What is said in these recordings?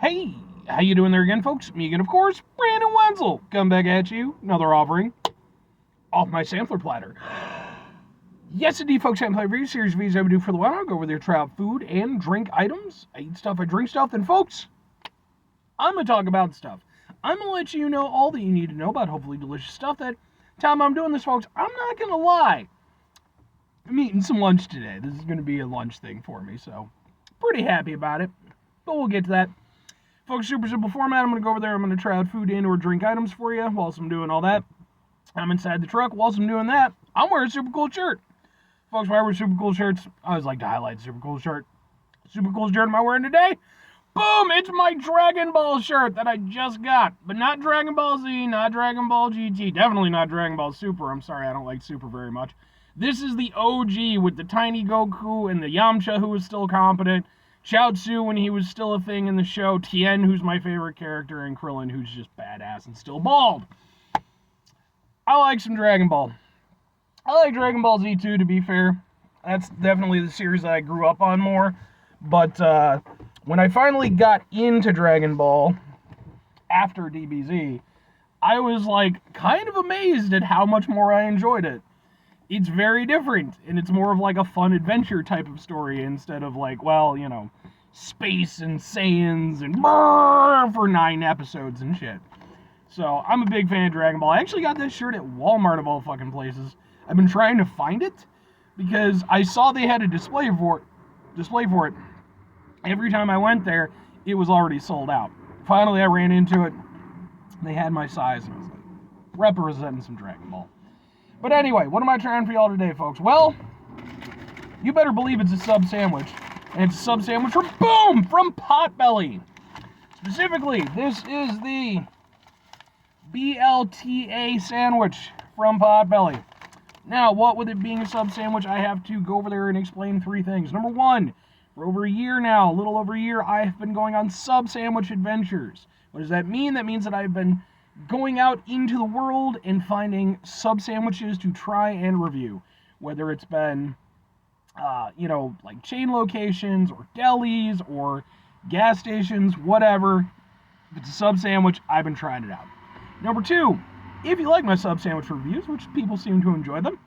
Hey, how you doing there again, folks? Me again, of course, Brandon Wenzel. Come back at you, another offering off my sampler platter. Yes, indeed, folks, I'm playing a series of videos I would do for the while. I'll go over there, try out food and drink items. I eat stuff, I drink stuff, and folks, I'm going to talk about stuff. I'm going to let you know all that you need to know about hopefully delicious stuff. That time I'm doing this, folks, I'm not going to lie. I'm eating some lunch today. This is going to be a lunch thing for me, so pretty happy about it. But we'll get to that. Folks, super simple format. I'm going to go over there. I'm going to try out food and or drink items for you whilst I'm doing all that. I'm inside the truck. Whilst I'm doing that, I'm wearing a super cool shirt. Folks, why I wear super cool shirts? I always like to highlight super cool shirt. Super cool shirt am I wearing today? Boom! It's my Dragon Ball shirt that I just got. But not Dragon Ball Z, not Dragon Ball GT. Definitely not Dragon Ball Super. I'm sorry, I don't like Super very much. This is the OG with the tiny Goku and the Yamcha who is still competent. Chaozu when he was still a thing in the show, Tien, who's my favorite character, and Krillin, who's just badass and still bald. I like some Dragon Ball. I like Dragon Ball Z too, to be fair. That's definitely the series that I grew up on more. But when I finally got into Dragon Ball after DBZ, I was like kind of amazed at how much more I enjoyed it. It's very different, and it's more of like a fun adventure type of story instead of like, well, you know, space and Saiyans and for 9 episodes and shit. So I'm a big fan of Dragon Ball. I actually got this shirt at Walmart of all fucking places. I've been trying to find it because I saw they had a display for it. Every time I went there, it was already sold out. Finally, I ran into it. They had my size, and I was like, representing some Dragon Ball. But anyway, what am I trying for y'all today, folks? Well, you better believe it's a sub sandwich. And it's a sub sandwich from Potbelly. Specifically, this is the B.L.T.A sandwich from Potbelly. Now, what with it being a sub sandwich, I have to go over there and explain 3 things. Number 1, for over a year now, a little over a year, I have been going on sub sandwich adventures. What does that mean? That means that I've been going out into the world and finding sub sandwiches to try and review, whether it's been like chain locations or delis or gas stations, whatever. If it's a sub sandwich, I've been trying it out. Number 2, if you like my sub sandwich reviews, which people seem to enjoy them,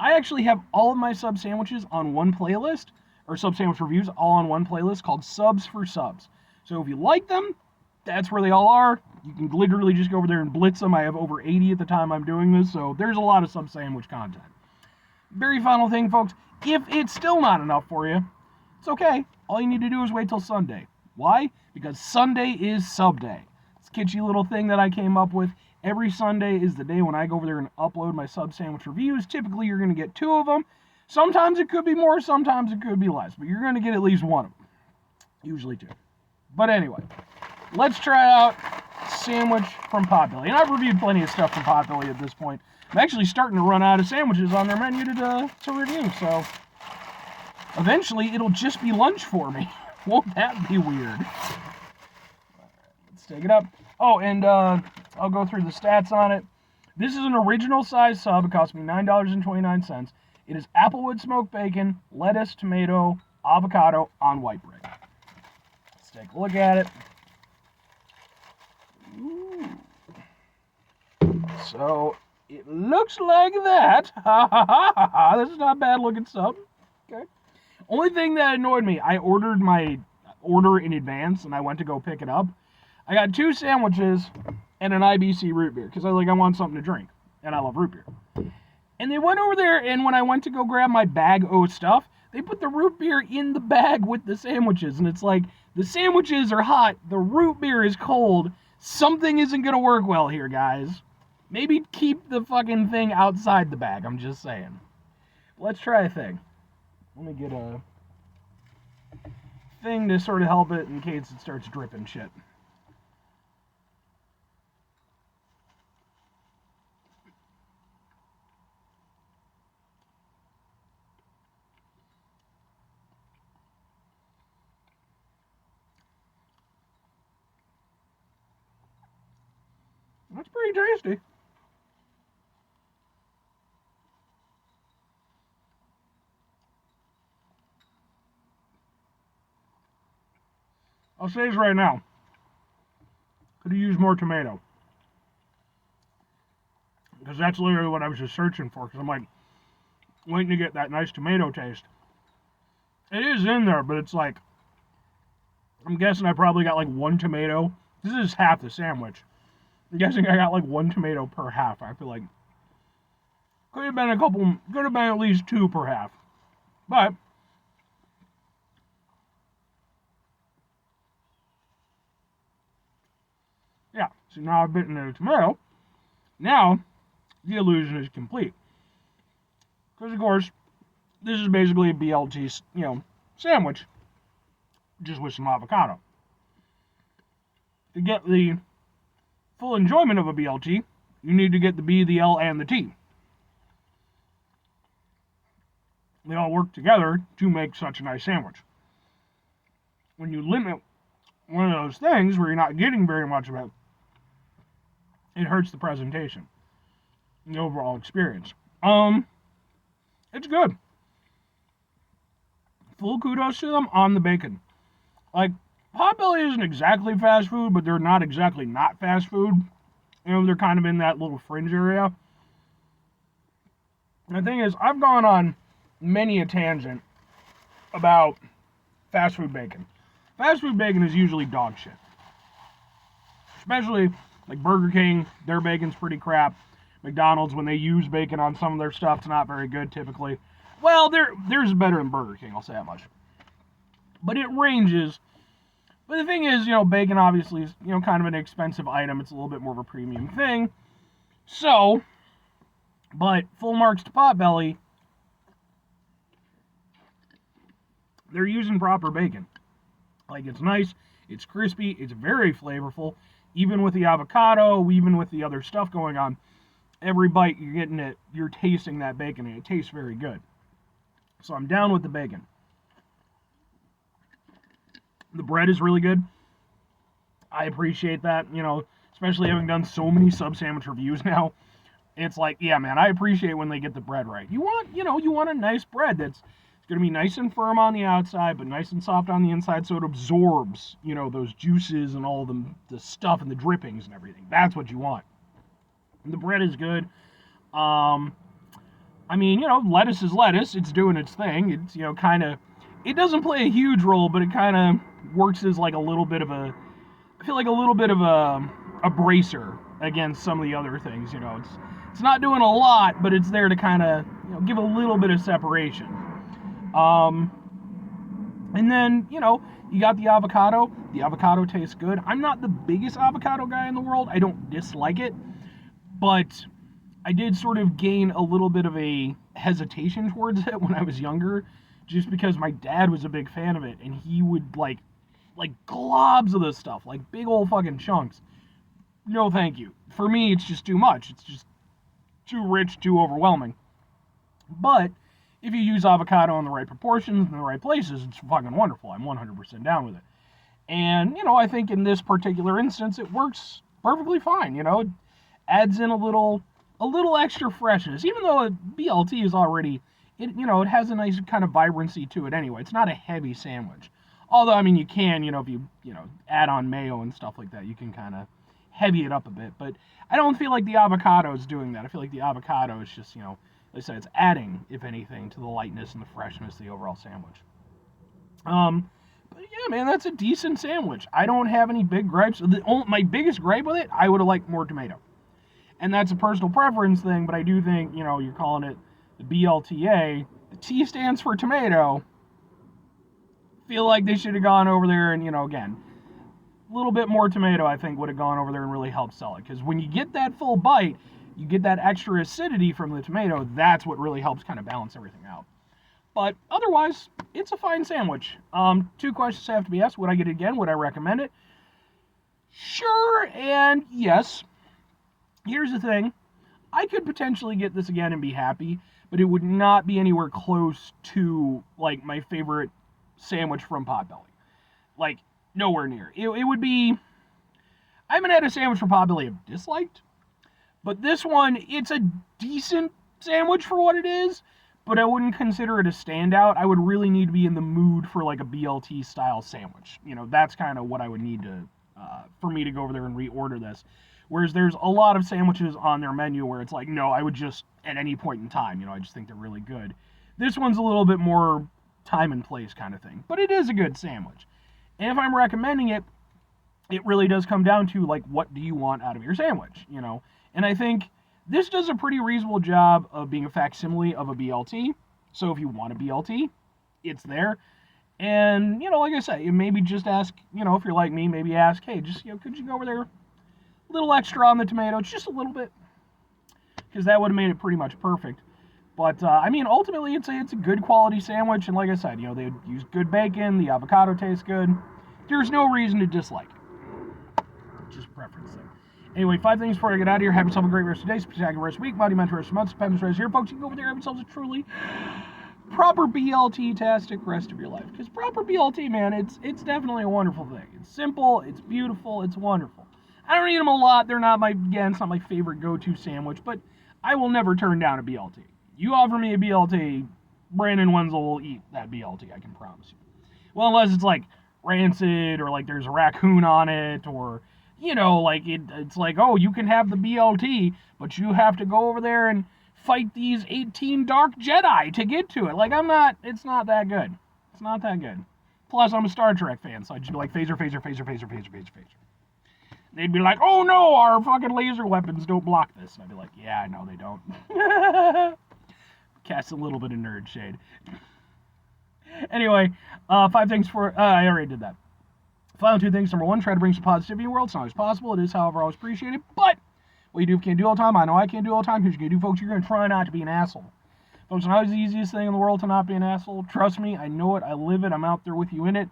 I actually have all of my sub sandwiches on one playlist, or sub sandwich reviews all on one playlist called Subs for Subs. So if you like them, that's where they all are. You can literally just go over there and blitz them. I have over 80 at the time I'm doing this, so there's a lot of sub sandwich content. Very final thing, folks. If it's still not enough for you, it's okay. All you need to do is wait till Sunday. Why? Because Sunday is SUBday. It's a kitschy little thing that I came up with. Every Sunday is the day when I go over there and upload my sub sandwich reviews. Typically, you're going to get 2 of them. Sometimes it could be more, sometimes it could be less, but you're going to get at least 1 of them. Usually 2. But anyway, let's try out sandwich from Potbelly. And I've reviewed plenty of stuff from Potbelly at this point. I'm actually starting to run out of sandwiches on their menu to review, so eventually it'll just be lunch for me. Won't that be weird? Let's take it up. Oh, and I'll go through the stats on it. This is an original size sub. It cost me $9.29. It is applewood smoked bacon, lettuce, tomato, avocado on white bread. Let's take a look at it. Ooh. So it looks like that. Ha ha ha ha ha. This is not a bad looking sub. Okay. Only thing that annoyed me, I ordered my order in advance and I went to go pick it up. I got 2 sandwiches and an IBC root beer because I want something to drink, and I love root beer. And they went over there, and when I went to go grab my bag o' stuff, they put the root beer in the bag with the sandwiches, and it's like, the sandwiches are hot, the root beer is cold, something isn't gonna work well here, guys. Maybe keep the fucking thing outside the bag, I'm just saying. Let's try a thing. Let me get a thing to sort of help it in case it starts dripping shit. That's pretty tasty. I'll say this right now. Could have used more tomato. Because that's literally what I was just searching for. Because I'm like, waiting to get that nice tomato taste. It is in there, but it's like, I'm guessing I probably got like one tomato. This is half the sandwich. I'm guessing I got like one tomato per half. I feel like could have been at least two per half. But yeah, so now I've bitten into a tomato. Now the illusion is complete. Because of course, this is basically a B.L.T, sandwich, just with some avocado. To get the full enjoyment of a B.L.T, you need to get the B, the L, and the T. They all work together to make such a nice sandwich. When you limit one of those things where you're not getting very much of it, it hurts the presentation, the overall experience. It's good. Full kudos to them on the bacon. Like, Potbelly isn't exactly fast food, but they're not exactly not fast food. They're kind of in that little fringe area. And the thing is, I've gone on many a tangent about fast food bacon. Fast food bacon is usually dog shit. Especially, like Burger King, their bacon's pretty crap. McDonald's, when they use bacon on some of their stuff, it's not very good typically. Well, theirs better than Burger King, I'll say that much. But it ranges. But the thing is, bacon obviously is, kind of an expensive item. It's a little bit more of a premium thing. So, but full marks to Potbelly, they're using proper bacon. Like, it's nice, it's crispy, it's very flavorful. Even with the avocado, even with the other stuff going on, every bite you're getting it, you're tasting that bacon, and it tastes very good. So I'm down with the bacon. The bread is really good. I appreciate that, especially having done so many sub sandwich reviews now. It's like, yeah, man, I appreciate when they get the bread right. You want a nice bread that's going to be nice and firm on the outside, but nice and soft on the inside, so it absorbs, those juices and all the stuff and the drippings and everything. That's what you want. And the bread is good. Lettuce is lettuce. It's doing its thing. It's, it doesn't play a huge role, but it kind of works as like a little bit of a bracer against some of the other things. It's not doing a lot, but it's there to kind of, give a little bit of separation. And then, you got the avocado. The avocado tastes good. I'm not the biggest avocado guy in the world. I don't dislike it, but I did sort of gain a little bit of a hesitation towards it when I was younger, just because my dad was a big fan of it, and he would like globs of this stuff, like big old fucking chunks. No, thank you. For me, it's just too much. It's just too rich, too overwhelming. But if you use avocado in the right proportions, in the right places, it's fucking wonderful. I'm 100% down with it. And, I think in this particular instance, it works perfectly fine. It adds in a little extra freshness, even though a B.L.T is already, it has a nice kind of vibrancy to it anyway. It's not a heavy sandwich. Although, you can, if you add on mayo and stuff like that, you can kind of heavy it up a bit. But I don't feel like the avocado is doing that. I feel like the avocado is just, like I said, it's adding, if anything, to the lightness and the freshness of the overall sandwich. But yeah, man, that's a decent sandwich. I don't have any big gripes. My biggest gripe with it, I would have liked more tomato. And that's a personal preference thing, but I do think, you're calling it the B.L.T.A. The T stands for tomato. Feel like they should have gone over there and, again, a little bit more tomato, I think, would have gone over there and really helped sell it. Because when you get that full bite, you get that extra acidity from the tomato. That's what really helps kind of balance everything out. But otherwise, it's a fine sandwich. 2 questions have to be asked. Would I get it again? Would I recommend it? Sure and yes. Here's the thing. I could potentially get this again and be happy, but it would not be anywhere close to, like, my favorite sandwich from Potbelly. Like, nowhere near. It would be... I haven't had a sandwich from Potbelly I've disliked, but this one, it's a decent sandwich for what it is, but I wouldn't consider it a standout. I would really need to be in the mood for, like, a B.L.T. style sandwich. That's kind of what I would need to for me to go over there and reorder this. Whereas there's a lot of sandwiches on their menu where it's like, no, I would just, at any point in time, I just think they're really good. This one's a little bit more time and place kind of thing. But it is a good sandwich. And if I'm recommending it, it really does come down to, like, what do you want out of your sandwich, And I think this does a pretty reasonable job of being a facsimile of a B.L.T. So if you want a B.L.T., it's there. And, like I said, maybe just ask, if you're like me, maybe ask, hey, just, could you go over there a little extra on the tomatoes, just a little bit? Because that would have made it pretty much perfect. But, ultimately, it's a good quality sandwich. And like I said, they use good bacon. The avocado tastes good. There's no reason to dislike it. Just preference thing. Anyway, 5 things before I get out of here. Have yourself a great rest of the day, spectacular rest of the week, mighty mentor rest of the month, stupendous rest of here. Folks, you can go over there and have yourselves a truly proper BLT-tastic rest of your life. Because proper BLT, man, it's definitely a wonderful thing. It's simple, it's beautiful, it's wonderful. I don't eat them a lot. They're not it's not my favorite go-to sandwich, but I will never turn down a BLT. You offer me a BLT, Brandon Wenzel will eat that BLT, I can promise you. Well, unless it's like rancid, or like there's a raccoon on it, or like it's like, oh, you can have the BLT, but you have to go over there and fight these 18 dark Jedi to get to it. Like, it's not that good. It's not that good. Plus, I'm a Star Trek fan, so I'd just be like, phaser, phaser, phaser, phaser, phaser, phaser, phaser. They'd be like, oh no, our fucking laser weapons don't block this. And I'd be like, yeah, I know they don't. Cast a little bit of nerd shade. Anyway, 5 things for, I already did that. Final 2 things. Number 1, try to bring some positivity in the world. It's not always possible. It is, however, always appreciated. But what you do can't do all the time. I know I can't do all the time. Here's what you're going to do, folks. You're going to try not to be an asshole. Folks, it's not the easiest thing in the world to not be an asshole. Trust me, I know it. I live it. I'm out there with you in it.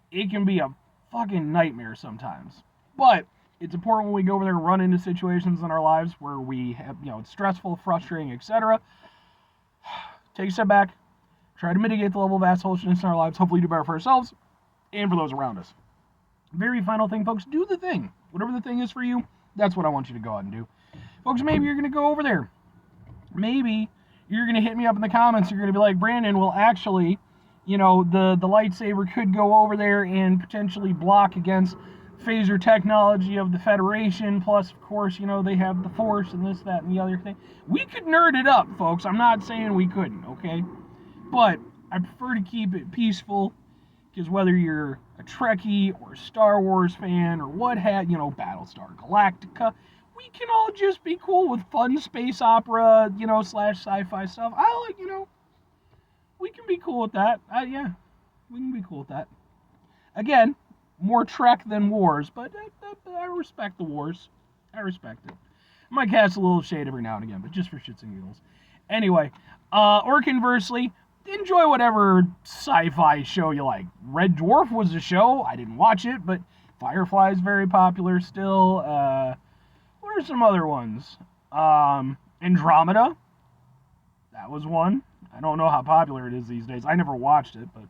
It can be a fucking nightmare sometimes. But it's important when we go over there and run into situations in our lives where we have, it's stressful, frustrating, etc. Take a step back. Try to mitigate the level of assholishness in our lives. Hopefully do better for ourselves and for those around us. Very final thing, folks, do the thing. Whatever the thing is for you, that's what I want you to go out and do. Folks, maybe you're going to go over there. Maybe you're going to hit me up in the comments. You're going to be like, Brandon, well, actually, the lightsaber could go over there and potentially block against phaser technology of the Federation. Plus, of course, they have the Force and this, that, and the other thing. We could nerd it up, folks. I'm not saying we couldn't, okay? But I prefer to keep it peaceful. Because whether you're a Trekkie or a Star Wars fan or what have, Battlestar Galactica, we can all just be cool with fun space opera, / sci-fi stuff. I like, we can be cool with that. Yeah, we can be cool with that. Again, more Trek than Wars, but I respect the Wars. I respect it. I might cast a little shade every now and again, but just for shits and giggles. Anyway, or conversely, enjoy whatever sci-fi show you like. Red Dwarf was a show. I didn't watch it, but Firefly is very popular still. What are some other ones? Andromeda. That was one. I don't know how popular it is these days. I never watched it, but